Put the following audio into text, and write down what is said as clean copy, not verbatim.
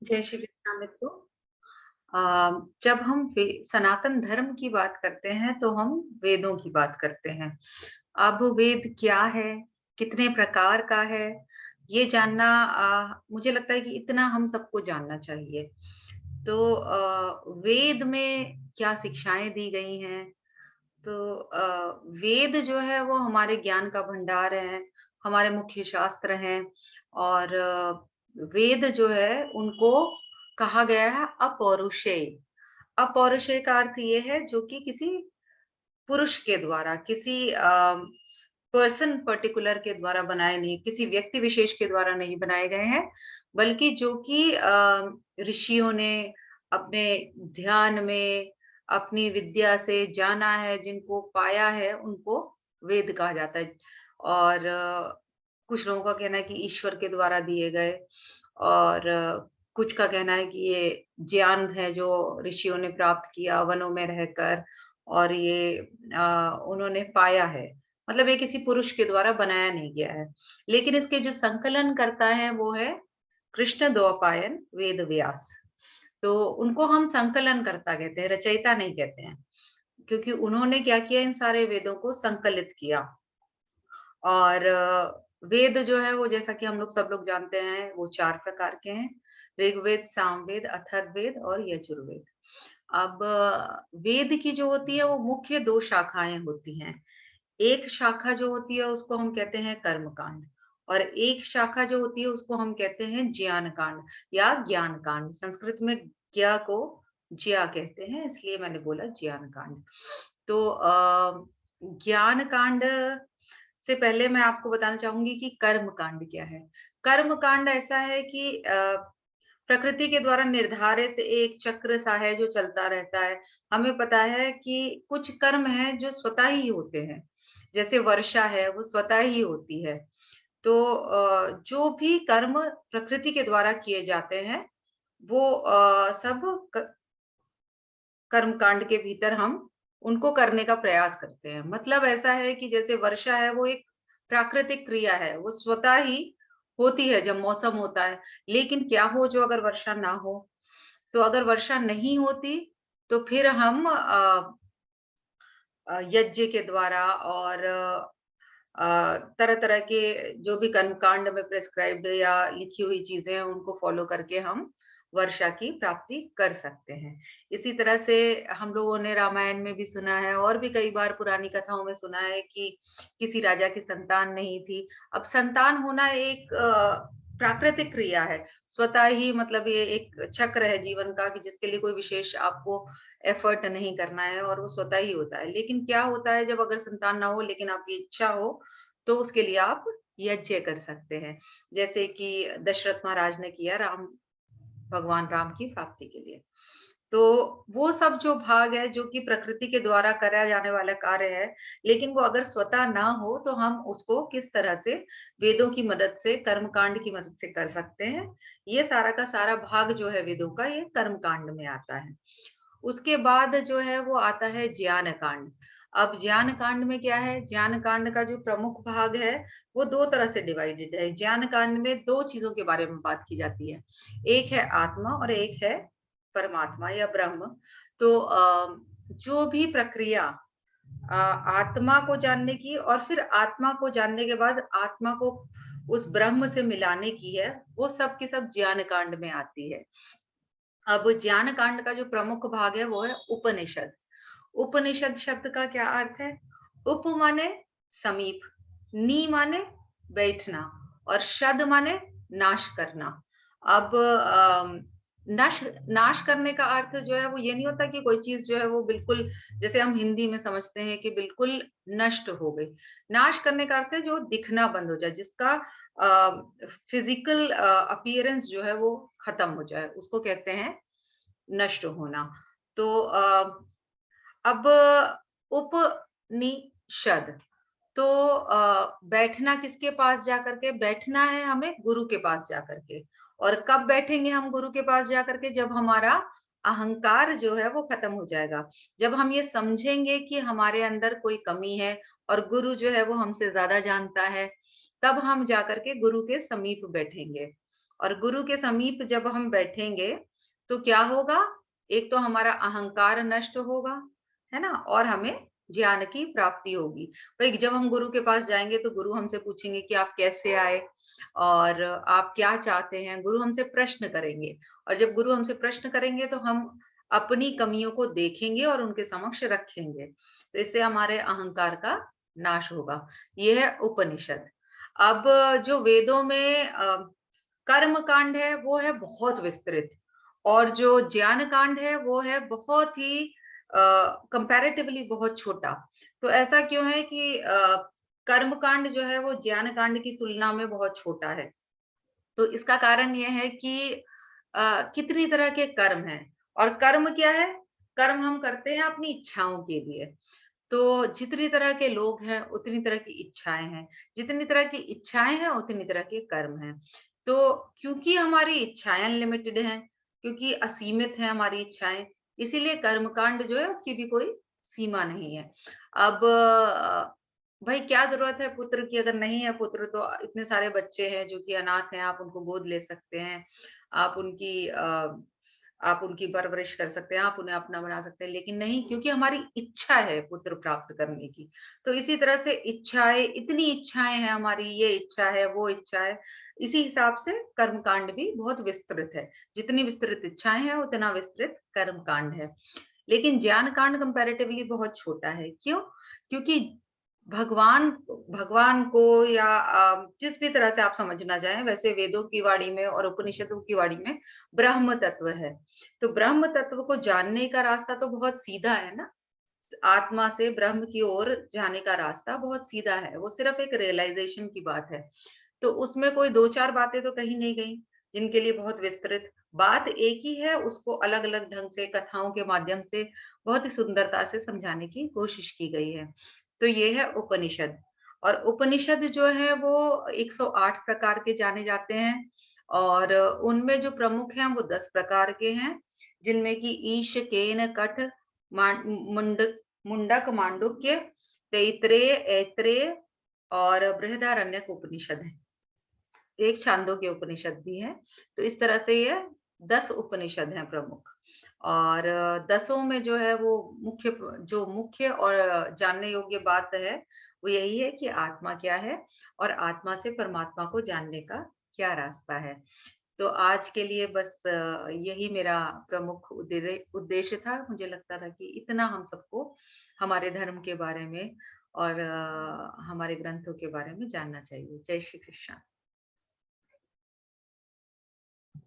जय श्री कृष्णा मित्रों। जब हम सनातन धर्म की बात करते हैं तो हम वेदों की बात करते हैं। अब वेद क्या है, कितने प्रकार का है, ये जानना मुझे लगता है कि इतना हम सबको जानना चाहिए। तो वेद में क्या शिक्षाएं दी गई हैं? तो वेद जो है वो हमारे ज्ञान का भंडार है, हमारे मुख्य शास्त्र हैं और वेद जो है उनको कहा गया है अपौरुषेय। अपौरुषेय का अर्थ ये है जो कि किसी पुरुष के द्वारा, किसी पर्सन पर्टिकुलर के द्वारा बनाए नहीं, किसी व्यक्ति विशेष के द्वारा नहीं बनाए गए हैं, बल्कि जो कि ऋषियों ने अपने ध्यान में, अपनी विद्या से जाना है, जिनको पाया है, उनको वेद कहा जाता है। और कुछ लोगों का कहना है कि ईश्वर के द्वारा दिए गए और कुछ का कहना है कि ये ज्ञान है जो ऋषियों ने प्राप्त किया वनों में रहकर और ये उन्होंने पाया है। मतलब ये किसी पुरुष के द्वारा बनाया नहीं गया है। लेकिन इसके जो संकलन करता है वो है कृष्ण द्वैपायन वेद व्यास। तो उनको हम संकलनकर्ता कहते हैं, रचयिता नहीं कहते हैं। क्योंकि उन्होंने क्या किया, इन सारे वेदों को संकलित किया। और वेद जो है वो जैसा कि हम लोग सब लोग जानते हैं वो 4 प्रकार के हैं। ऋग्वेद, सामवेद, अथर्ववेद और यजुर्वेद। अब वेद की जो होती है वो मुख्य 2 शाखाएँ होती हैं। एक शाखा जो होती है उसको हम कहते हैं कर्मकांड और एक शाखा जो होती है उसको हम कहते हैं ज्ञान कांड या ज्ञान कांड। संस्कृत में ज्ञा को ज्या कहते हैं, इसलिए मैंने बोला ज्ञान कांड। तो ज्ञान कांड से पहले मैं आपको बताना चाहूंगी कि कर्म कांड क्या है। कर्म कांड ऐसा है कि प्रकृति के द्वारा निर्धारित एक चक्र सा है जो चलता रहता है। हमें पता है कि कुछ कर्म हैं जो स्वतः ही होते हैं। जैसे वर्षा है वो स्वतः ही होती है। तो जो भी कर्म प्रकृति के द्वारा किए जाते हैं वो सब कर्म कांड के भीतर हम उनको करने का प्रयास करते हैं। मतलब ऐसा है कि जैसे वर्षा है वो एक प्राकृतिक क्रिया है, वो स्वतः ही होती है जब मौसम होता है। लेकिन क्या हो जो अगर वर्षा ना हो? तो अगर वर्षा नहीं होती तो फिर हम यज्ञ के द्वारा और तरह-तरह के जो भी कर्मकांड में प्रिस्क्राइब्ड या लिखी हुई चीज़ें हैं, उनको फ़ॉलो करके हम वर्षा की प्राप्ति कर सकते हैं। इसी तरह से हम लोगों ने रामायण में भी सुना है और भी कई बार पुरानी कथाओं में सुना है कि किसी राजा की संतान नहीं थी। अब संतान होना एक प्राकृतिक क्रिया है। स्वतः ही मतलब ये एक चक्र है जीवन का कि जिसके लिए कोई विशेष आपको एफर्ट नहीं करना है और वो स्वतः ही होता है। लेकिन क्या होता है जब अगर संतान ना हो लेकिन आपकी इच्छा हो, तो उसके लिए आप यज्ञ कर सकते हैं। जैसे कि दशरथ महाराज ने किया भगवान राम की प्राप्ति के लिए। तो वो सब जो भाग है जो कि प्रकृति के द्वारा करा जाने वाला कार्य है, लेकिन वो अगर स्वतः ना हो तो हम उसको किस तरह से वेदों की मदद से, कर्मकांड की मदद से कर सकते हैं। ये सारा का सारा भाग जो है वेदों का ये कर्मकांड में आता है। उसके बाद जो है वो आता है ज्ञान कांड। अब ज्ञान कांड में क्या है? ज्ञान कांड का जो प्रमुख भाग है, वो 2 तरह से डिवाइडेड है। ज्ञान कांड में 2 चीज़ों के बारे में बात की जाती है। एक है आत्मा और एक है परमात्मा या ब्रह्म। तो जो भी प्रक्रिया आत्मा को जानने की और फिर आत्मा को जानने के बाद आत्मा को उस ब्रह्म से मिलाने की है, वो सब की सब ज्ञान कांड में आती है। अब ज्ञान कांड का जो प्रमुख भाग है वो है उपनिषद। उपनिषद शब्द का क्या अर्थ है? उप माने समीप, नी माने बैठना और शद माने नाश करना। अब नाश नाश करने का अर्थ जो है वो ये नहीं होता कि कोई चीज जो है वो बिल्कुल, जैसे हम हिंदी में समझते हैं कि बिल्कुल नष्ट हो गई। नाश करने का अर्थ है जो दिखना बंद हो जाए, जिसका फिजिकल अपीयरेंस जो है वो खत्म हो जाए, उसको कहते हैं नष्ट होना। तो अब उपनिषद, तो बैठना किसके पास जाकर के? बैठना है हमें गुरु के पास जाकर के। और कब बैठेंगे हम गुरु के पास जाकर के? जब हमारा अहंकार जो है वो खत्म हो जाएगा। जब हम ये समझेंगे कि हमारे अंदर कोई कमी है और गुरु जो है वो हमसे ज़्यादा जानता है, तब हम जाकर के गुरु के समीप बैठेंगे। और गुरु के समीप जब हम बैठेंगे, तो क्या होगा? एक तो हमारा अहंकार नष्ट होगा, है ना? और हमें ज्ञान की प्राप्ति होगी। भई जब हम गुरु के पास जाएँगे तो गुरु हमसे पूछेंगे कि आप कैसे आए और आप क्या चाहते हैं? गुरु हमसे प्रश्न करेंगे और जब गुरु हमसे प्रश्न करेंगे तो हम अपनी कमियों को देखेंगे और उनके समक्ष रखेंगे। तो इससे हमारे अहंकार का नाश होगा। ये है उपनिषद। अब जो वेदों में कर्म कांड है वो है बहुत विस्तृत और जो ज्ञान कांड है वो है बहुत ही कंपैरेटिवली बहुत छोटा। तो ऐसा क्यों है कि कर्म कांड जो है वो ज्ञान कांड की तुलना में बहुत छोटा है। तो इसका कारण ये है कि कितनी तरह के कर्म हैं और कर्म क्या है? कर्म हम करते हैं अपनी इच्छाओं के लिए। तो जितनी तरह के लोग हैं, उतनी तरह की इच्छाएँ हैं। जितनी तरह की इच्छाएँ हैं, उतनी तरह के कर्म हैं। तो क्योंकि हमारी इच्छाएँ अनलिमिटेड हैं, क्योंकि असीमित हैं हमारी इच्छाएँ, इसीलिए कर्मकांड जो है उसकी भी कोई सीमा नहीं है। अब भई क्या ज़रूरत है पुत्र की अगर नहीं है पुत्र तो इतने सारे बच्चे हैं जो कि अनाथ हैं, आप उनको गोद ले सकते हैं। आप उनकी आप उनकी परवरिश कर सकते हैं, आप उन्हें अपना बना सकते हैं, लेकिन नहीं क्योंकि हमारी इच्छा है पुत्र प्राप्त करने की। तो इसी तरह से इच्छाएँ इतनी इच्छाएँ हैं हमारी, ये इच्छा है, वो इच्छा है। इसी हिसाब से कर्मकांड भी बहुत विस्तृत है। जितनी विस्तृत इच्छाएँ हैं, उतना विस्तृत कर्मकांड है। लेकिन ज्ञान कांड कंपैरेटिवली बहुत छोटा है। क्यों? क्योंकि भगवान भगवान को या जिस भी तरह से आप समझना चाहें, वैसे वेदों की वाणी में और उपनिषदों की वाणी में ब्रह्म तत्व है। तो ब्रह्म तत्व को जानने का रास्ता तो बहुत सीधा है ना, आत्मा से ब्रह्म की ओर जाने का रास्ता बहुत सीधा है, वो सिर्फ़ एक रियलाइज़ेशन की बात है। तो उसमें कोई 2-4 बातें तो कही नहीं गई, जिनके लिए बहुत विस्तृत बात एक ही है, उसको अलग-अलग ढंग से कथाओं के माध्यम से बहुत ही सुंदरता से समझाने की कोशिश की गई है। तो ये है उपनिषद और उपनिषद जो है वो 108 प्रकार के जाने जाते हैं और उनमें जो प्रमुख हैं वो 10 प्रकार के हैं, जिनमें कि ईश, केन, कठ, मुंडक मुंडक, मांडुक्य, तैत्रेय, ऐत्रेय और बृहदारण्यक उपनिषद है। एक छांदोग्य उपनिषद भी है। तो इस तरह से ये 10 उपनिषद हैं प्रमुख और दसों में जो है वो मुख्य और जानने योग्य बात है, वो यही है कि आत्मा क्या है और आत्मा से परमात्मा को जानने का क्या रास्ता है। तो आज के लिए बस यही मेरा प्रमुख उद्देश्य था। मुझे लगता था कि इतना हम सबको हमारे धर्म के बारे में और हमारे ग्रंथों के बारे में जानना चाहिए। जय श्री कृष्ण।